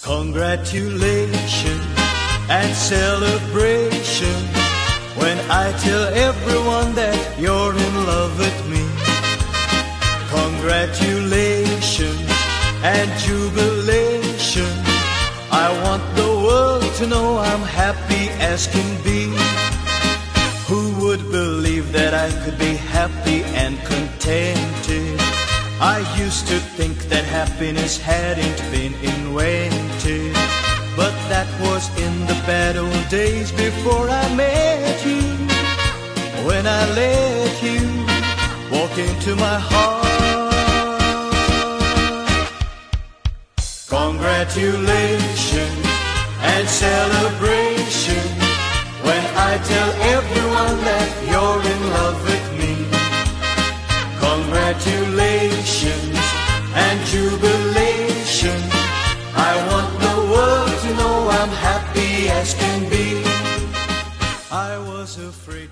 Congratulations and celebration when I tell everyone that you're in love with me. Congratulations and jubilation, I want the world to know I'm happy as can be. Who would believe that I could be happy and contented? I used to think that happiness hadn't been invented, but that was in the bad old days before I met you. When I let you walk into my heart. Congratulations and celebration when I tell everyone that you're in love with me. Congratulations and jubilation, I want the world to know I'm happy as can be. I was afraid